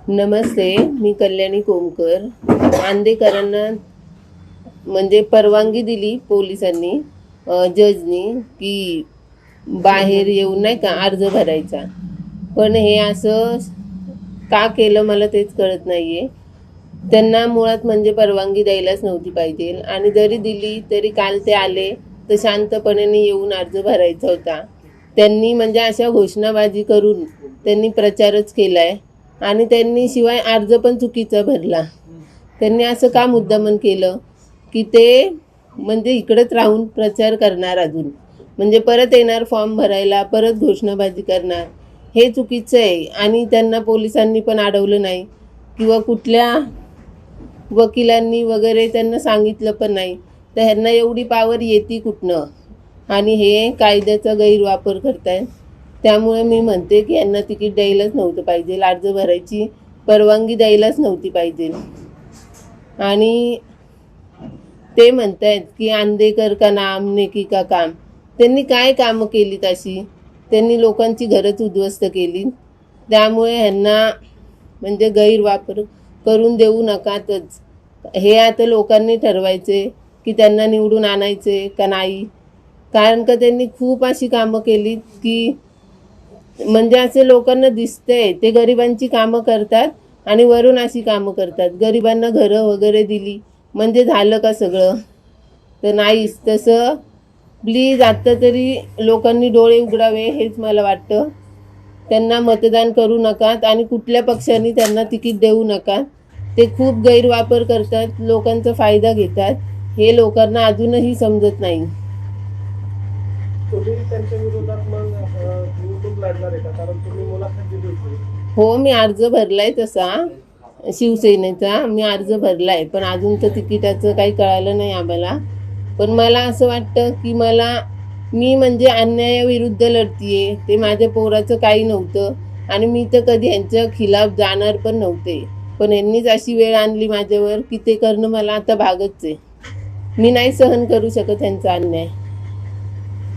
नमस्ते, मी कल्याणी कोमकर. आंदेकरांना म्हणजे परवानगी दिली पोलिसांनी, जजनी, की बाहेर येऊन नाही का अर्ज भरायचा. पण हे असं का केलं मला तेच कळत नाही आहे. त्यांना मुळात म्हणजे परवानगी द्यायलाच नव्हती पाहिजे, आणि जरी दिली तरी काल ते आले तर शांतपणे येऊन अर्ज भरायचा होता. त्यांनी म्हणजे अशा घोषणाबाजी करून त्यांनी प्रचारच केला आहे, आणि त्यांनी शिवाय अर्ज पण चुकीचा भरला. त्यांनी असं का मुद्दामन केलं की ते म्हणजे इकडेच राहून प्रचार करणार, अजून म्हणजे परत येणार फॉर्म भरायला, परत घोषणाबाजी करणार. हे चुकीचं आहे. आणि त्यांना पोलिसांनी पण अडवलं नाही किंवा कुठल्या वकिलांनी वगैरे त्यांना सांगितलं पण नाही. तर ह्यांना एवढी पावर येते कुठनं, आणि हे कायद्याचा गैरवापर करतायत. त्यामुळे मी म्हणते की यांना तिकीट द्यायलाच नव्हतं पाहिजे, अर्ज भरायची परवानगी द्यायलाच नव्हती पाहिजे. आणि ते म्हणतायत की आंदेकर का नाम नेकी का काम. त्यांनी काय कामं केली तशी? त्यांनी लोकांची घरच उद्ध्वस्त केली. त्यामुळे ह्यांना म्हणजे गैरवापर करून देऊ नकातच. हे आता लोकांनी ठरवायचे की त्यांना निवडून आणायचे का नाही. कारण का त्यांनी खूप अशी कामं केली की म्हणजे असे लोकांना दिसतंय ते गरिबांची कामं करतात आणि वरून अशी कामं करतात. गरिबांना घरं वगैरे दिली म्हणजे झालं का सगळं? तर नाहीच तसं. प्लीज आत्ता तरी लोकांनी डोळे उघडावे, हेच मला वाटतं. त्यांना मतदान करू नकात आणि कुठल्या पक्षाने त्यांना तिकीट देऊ नका. ते खूप गैरवापर करतात, लोकांचा फायदा घेतात. हे लोकांना अजूनही समजत नाही. तुम्ही त्यांच्या विरोधात मग निवडणूक लढणार आहे का? कारण तुम्ही मुलाखत दिली होती. हो, मी अर्ज भरलाय तसा शिवसेनेचा. मी अर्ज भरलाय, पण अजून तर तिकिटाचं काही कळालं नाही आम्हाला. पण मला असं वाटतं की मी म्हणजे अन्यायाविरुद्ध लढतीये. ते माझ्या पोराचं काही नव्हतं, आणि मी तर कधी यांच्या खिलाफ जाणार पण नव्हते. पण यांनीच अशी वेळ आणली माझ्यावर की ते करणं मला आता भागच आहे. मी नाही सहन करू शकत यांचा अन्याय.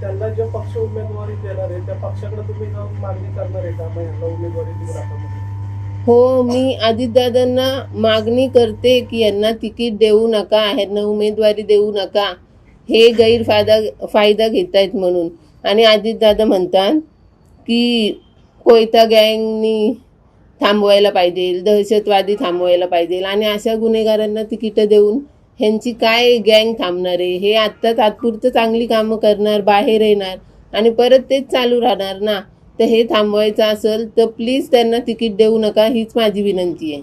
त्यांना जो पक्ष उमेदवारी देणार आहे त्या पक्षाकडे तुम्ही जाऊन मागणी करणार आहे का? मग यांना उमेदवारी देऊ नका म्हणून. हो, मी अजितदादांना मागणी करते की यांना तिकीट देऊ नका, यांना उमेदवारी देऊ नका. हे फायदा घेत आहेत म्हणून. आणि अजितदादा म्हणतात की कोयता गँगनी थांबवायला पाहिजे, दहशतवादी थांबवायला पाहिजे, आणि अशा गुन्हेगारांना तिकीटं देऊन ह्यांची काय गँग थांबणार आहे? हे आत्ता तात्पुरतं चांगली कामं करणार, बाहेर येणार, आणि परत तेच चालू राहणार ना. तर हे थांबवायचं असेल तर प्लीज त्यांना तिकीट देऊ नका, हीच माझी विनंती आहे.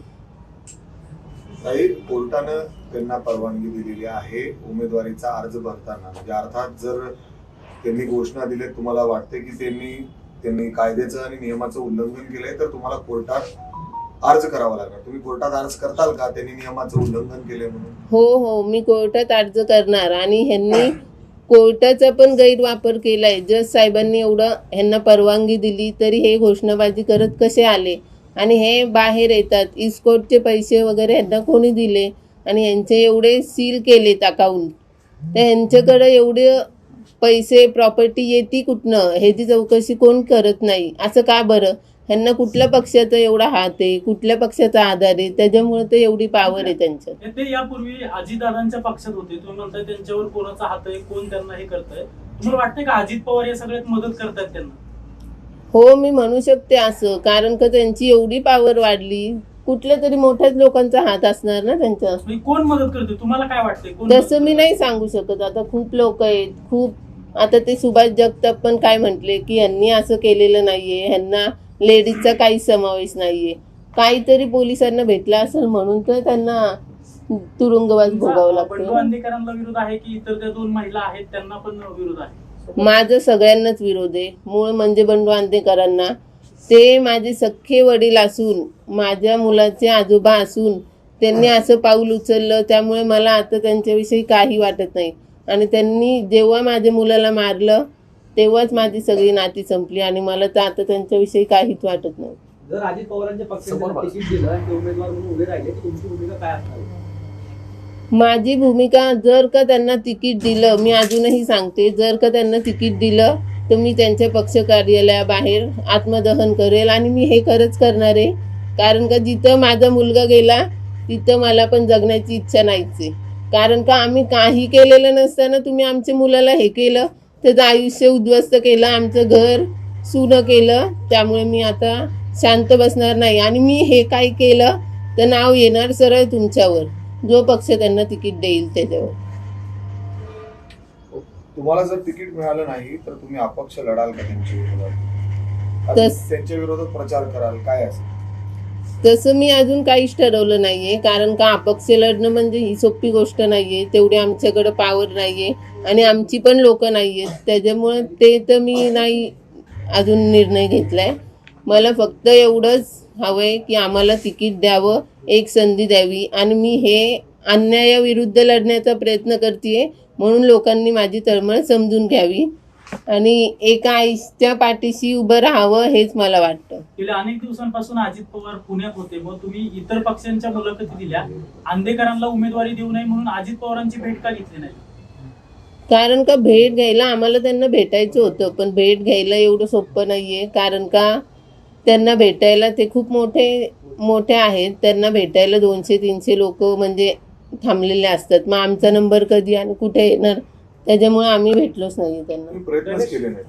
काही कोर्टानं त्यांना परवानगी दिलेली आहे उमेदवारीचा अर्ज भरताना. म्हणजे अर्थात जर त्यांनी घोषणा दिली, तुम्हाला वाटते की त्यांनी कायद्याचं आणि नियमाचं उल्लंघन केलंय, तर तुम्हाला कोर्टात अर्ज करावा लागणार. तुम्ही कोर्टात अर्ज करताल का त्यांनी नियमाचं उल्लंघन केलंय म्हणून? हो, मी कोर्टात अर्ज करणार. आणि ह्यांनी कोर्टाचा पण गैरवापर केलाय. जज साहेबांनी एवढं ह्यांना परवानगी दिली तरी हे घोषणाबाजी करत कसे आले? आणि हे बाहेर येतात. इस्कॉटचे पैसे वगैरे ह्यांना कोणी दिले, आणि ह्यांचे एवढे सील केलेत अकाउंट. तर ह्यांच्याकडे एवढे पैसे, प्रॉपर्टी येते कुठनं? ह्याची चौकशी कोण करत नाही. असं का बरं? ह्यांना कुठल्या पक्षाचा एवढा हात आहे, कुठल्या पक्षाचा आधार आहे? त्याच्यामुळे तर एवढी पावर आहे त्यांच्या. ते यापूर्वी अजितदादांच्या पक्षात होते. तुम्ही म्हणताय त्यांच्यावर कोणाचा हात आहे, कोण त्यांना हे करताय? तुम्हाला वाटतंय का अजित पवार या सगळ्यात मदत करतायत त्यांना? हो, मी म्हणू शकते असं. कारण का त्यांची एवढी पावर वाढली, कुठल्या तरी मोठ्याच लोकांचा हात असणार ना त्यांच्या. कोण मदत करते तुम्हाला काय वाटतंय? तसं मी नाही सांगू शकत. आता खूप लोक आहेत, खूप. आता ते सुभाष जगताप पण काय म्हटले की यांनी असं केलेलं नाहीये, ह्यांना लेडीजचा काही समावेश नाहीये. काहीतरी पोलिसांना भेटला असेल म्हणून तर त्यांना तुरुंगवास भोगावं लागतं. आंदेकरांना विरोध आहे की इतर त्या दोन महिला आहेत त्यांना पण विरोध आहे? माझं सगळ्यांनाच विरोध आहे. मूळ म्हणजे बंडू आंदेकरांना. ते माझे सख्खे वडील असून, माझ्या मुलाचे आजोबा असून त्यांनी असं पाऊल उचललं. त्यामुळे मला आता त्यांच्याविषयी काही वाटत नाही. आणि त्यांनी जेव्हा माझ्या मुलाला मारलं तेव्हाच माझी सगळी नाती संपली, आणि मला तर आता त्यांच्याविषयी काहीच वाटत नाही. जर अजित पवारांच्या पक्षाने तिकीट दिलं आणि ते उमेदवार म्हणून उभे राहिले तर तुमची भूमिका काय असणार? माझी भूमिका, जर का त्यांना तिकीट दिलं, मी अजूनही सांगते, जर का त्यांना तिकीट दिलं तर मी त्यांच्या पक्ष कार्यालयाबाहेर आत्मदहन करेल. आणि मी हे खरंच करणार आहे कारण का जिथं माझा मुलगा गेला तिथं मला पण जगण्याची इच्छा नाहीच आहे. कारण का आम्ही काही केलेलं नसताना तुम्ही आमच्या मुलाला हे केलं, त्याचं आयुष्य उद्ध्वस्त केलं, आमचं घर सुनं केलं. त्यामुळे मी आता शांत बसणार नाही आणि मी हे काय केलं तर नाव येणार सरळ तुमच्यावर, जो पक्ष त्यांना तिकीट देईल त्याच्यावर. तुम्हाला जर तिकीट मिळालं नाही तर तुम्ही अपक्ष लढाल का त्यांच्या विरोधात? त्यांच्या विरोधात प्रचार कराल काय असेल? तसं मी अजून काहीच ठरवलं नाहीये, कारण का अपक्ष लढणं म्हणजे ही सोपी गोष्ट नाहीये. तेवढी आमच्याकडे पावर नाहीये आणि आमची पण लोक नाहीयेत. त्याच्यामुळे ते तर मी नाही अजून निर्णय घेतलाय. मला फक्त एवढंच हवंय की आम्हाला तिकीट द्यावं, एक संधी द्यावी आणि मी हे अन्यायाविरुद्ध लढण्याचा प्रयत्न करते. म्हणून लोकांनी माझी तळमळ समजून घ्यावी आणि एका आईच्या पाठीशी उभं राहावं हेच मला वाटतं. गेल्या अनेक दिवसांपासून अजित पवार पुण्यात होते, मग तुम्ही इतर पक्षांच्या मुलाखती दिल्या, आंदेकरांना उमेदवारी देऊ नये म्हणून अजित पवारांची भेट का घेतली नाही? कारण का भेट घ्यायला आम्हाला त्यांना भेटायचं होतं, पण भेट घ्यायला एवढं सोपं नाहीये. कारण का त्यांना भेटायला ते खूप मोठे आहेत. त्यांना भेटायला 200-300 लोक म्हणजे थांबलेले असतात. मग आमचा नंबर कधी आणि कुठे येणार, त्याच्यामुळे आम्ही भेटलोच नाही त्यांना. तुम्ही प्रयत्नच केले नाही.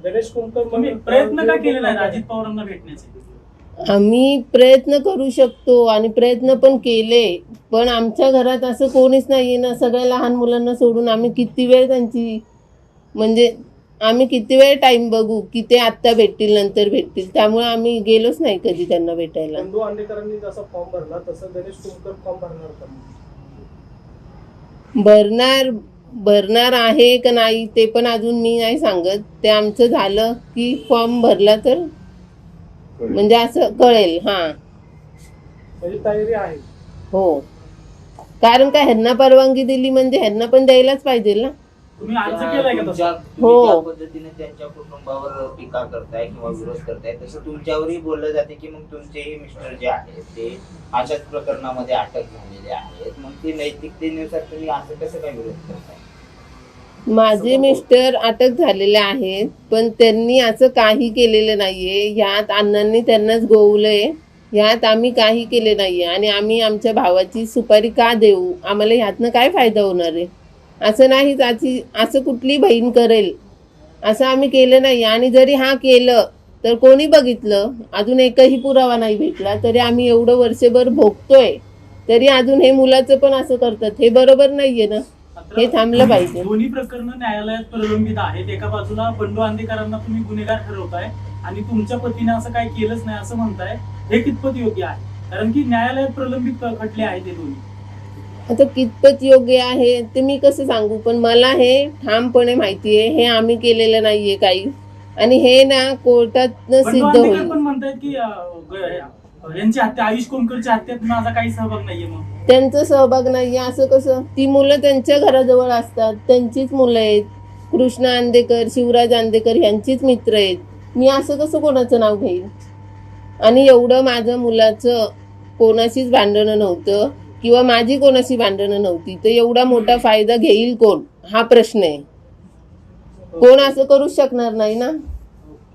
गणेश कुमकर तुम्ही प्रयत्न का केले नाहीत अजित पवारांना भेटण्याचे? आम्ही प्रयत्न करू शकतो आणि प्रयत्न पण केले, पण आमच्या घरात असं कोणीच नाहीये ना. सगळ्या लहान मुलांना सोडून आम्ही किती वेळ त्यांची म्हणजे आम्ही किती वेळ टाइम बघू की ते आत्ता भेटतील नंतर भेटतील. त्यामुळे आम्ही गेलोच नाही कधी त्यांना भेटायला. बंधू आंदेकरांनी जसा फॉर्म भरला तसं गणेश कुमकर फॉर्म भरणार का? भरणार आहे का नाही ते पण अजून मी नाही सांगत. ते आमचं झालं की फॉर्म भरला तर म्हणजे असं कळेल. हां म्हणजे तयारी आहे. हो, कारण का ह्यांना परवानगी दिली म्हणजे ह्यांना पण द्यायलाच पाहिजे ना. तुम्ही अर्ज केलाय का तसा? हो. ज्या पद्धतीने त्यांच्या कुटुंबावर टीका करताय किंवा विरोध करताय तसं तुमच्यावरही बोललं जाते की मग तुमचेही मिस्टर जे आहेत ते अशाच प्रकरणामध्ये अटक झालेले आहेत, मग ते नैतिकतेनुसार तुम्ही असं कसं काय विरोध करताय? माझे मिस्टर अटक झालेले आहेत, पण त्यांनी असं काही केलेलं नाहीये. ह्यात अण्णांनी त्यांनाच गोवलंय, ह्यात आम्ही काही केले नाहीये. आणि आम्ही आमच्या भावाची सुपारी का देऊ? आम्हाला ह्यातनं काय फायदा होणार आहे? असं नाही, असं कुठली बहीण करेल असं आम्ही केलं नाही. आणि जरी हा केलं तर कोणी बघितलं? अजून एकही पुरावा नाही भेटला. तरी आम्ही एवढं वर्षभर भोगतोय, तरी अजून हे मुलाचं पण असं करतात. हे बरोबर नाहीये ना, हे थांबलं पाहिजे. दोन्ही प्रकरण न्यायालयात प्रलंबित आहेत. एका बाजूला बंडू आंदेकरांना तुम्ही गुन्हेगार ठरवताय आणि तुमच्या पतीने असं काही केलंच नाही असं म्हणताय. हे कितपत योग्य आहे? कारण की न्यायालयात प्रलंबित खटले आहेत ते दोन्ही. आता कितपत योग्य आहे ते मी कसं सांगू, पण मला हे ठामपणे माहिती आहे हे आम्ही केलेलं नाहीये काही. आणि हे ना कोर्टातनं बंडू सिद्ध आंदेकर होईल. पण म्हणतायत की यांची हत्या, आयुष कोमकरच्या हत्येत माझा काही सहभाग नाहीये. मग त्यांचा सहभाग नाहीये असं कसं? ती मुलं त्यांच्या घराजवळ असतात, त्यांचीच मुलं आहेत. कृष्ण आंदेकर, शिवराज आंदेकर यांचीच मित्र आहेत. मी असं कसं कोणाचं नाव घेईल? आणि एवढं माझं मुलाचं कोणाशीच भांडणं नव्हतं किंवा माझी कोणाशी भांडणं नव्हती, तर एवढा मोठा फायदा घेईल कोण हा प्रश्न आहे. कोण असं करू शकणार नाही ना.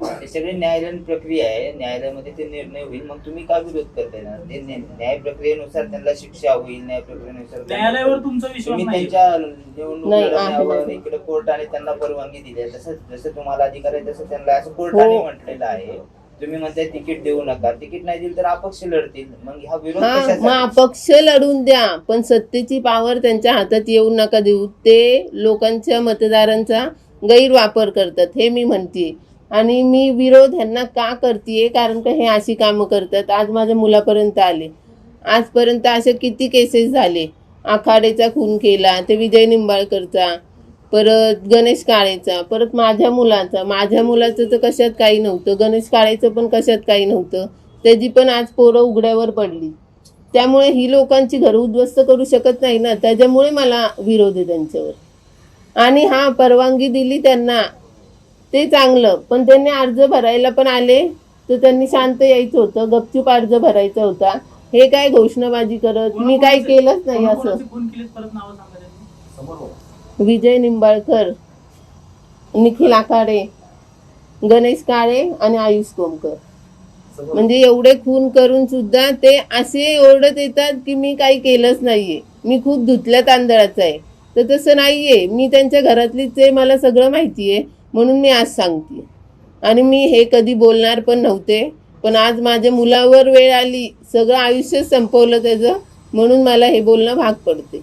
हे सगळी न्यायालयीन प्रक्रिया आहे, न्यायालयामध्ये ते निर्णय होईल, मग तुम्ही का विरोध करताय ना? ते न्याय प्रक्रियेनुसार त्यांना शिक्षा होईल, न्याय प्रक्रियेनुसार न्यायालयावर तुमचा विश्वास तुम्ही नाही? त्यांच्या निवडणूक नाही, लढवण्यावर आहे. इकडे कोर्टाने त्यांना परवानगी दिली आहे, जसं तुम्हाला अधिकार आहे तसं त्यांना असं कोर्टाने हो. म्हटलेलं आहे. तुम्ही म्हणताय तिकीट देऊ नका, तिकीट नाही दिलं तर अपक्ष लढतील, मग हा विरोध हा, मग कशासाठी? अपक्ष लढून द्या, पण सत्तेची पावर त्यांच्या हातात येऊ नका देऊ. ते लोकांच्या मतदारांचा गैरवापर करतात हे मी म्हणते. आणि मी विरोध ह्यांना का करते, कारण का हे अशी कामं करतात. आज माझ्या मुलापर्यंत आले, आजपर्यंत असे किती केसेस झाले. आखाडेचा खून केला, ते विजय निंबाळकरचा, परत गणेश काळेचा, परत माझ्या मुलाचं तर कशात काही नव्हतं, गणेश काळेचं पण कशात काही नव्हतं. त्याची पण आज पोरं उघड्यावर पडली. त्यामुळे ही लोकांची घरं उद्ध्वस्त करू शकत नाही ना. त्याच्यामुळे मला विरोध आहे त्यांच्यावर. आणि हा, परवानगी दिली त्यांना ते चांगलं, पण त्यांनी अर्ज भरायला पण आले तर त्यांनी शांत यायचं होतं, गपचूप अर्ज भरायचा होता. हे काय घोषणाबाजी करत मी काय केलंच नाही असं. कोणाकोणाचे खून केलेत परत नावं सांगा त्यांनी. विजय निंबाळकर, निखिल आखाडे, गणेश काळे आणि आयुष कोमकर. म्हणजे एवढे खून करून सुद्धा ते असे ओरडत येतात की मी काही केलंच नाहीये, मी खूप धुतल्या तांदळाचं आहे. तर तसं नाहीये, मी त्यांच्या घरातलीच आहे, मला सगळं माहिती आहे, म्हणून मी आज सांगते. आणि मी हे कधी बोलणार पण नव्हते, पण आज माझ्या मुलावर वेळ आली, सगळं आयुष्य संपवलं त्याचं, म्हणून मला हे बोलणं भाग पडते.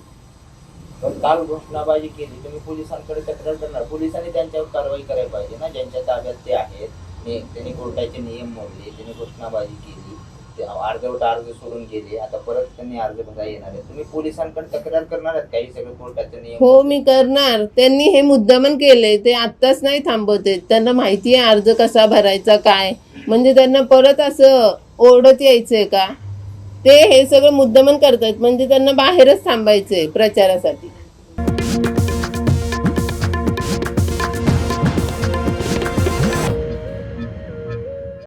पण काल घोषणाबाजी केली, तुम्ही पोलिसांकडे तक्रार करणार, पोलिसांनी त्यांच्यावर कारवाई करायला पाहिजे ना, ज्यांच्या ताब्यात ते आहेत. त्यांनी कोर्टाचे नियम मोडले, त्यांनी घोषणाबाजी केली, ते अर्धवट अर्ज सोडून गेले, आता परत त्यांनी अर्ज भरायला येणार आहे. तुम्ही पोलिसांकडे तक्रार करणार आहेत काही सगळं कोर्टाचे नियम? हो, मी करणार. त्यांनी हे मुद्दामन केलंय, ते आत्ताच नाही थांबवते, त्यांना माहिती आहे अर्ज कसा भरायचा काय, म्हणजे त्यांना परत असं ओरडत यायचंय का? ते हे सगळं मुद्दामन करतात, म्हणजे त्यांना बाहेरच थांबायचंय प्रचारासाठी.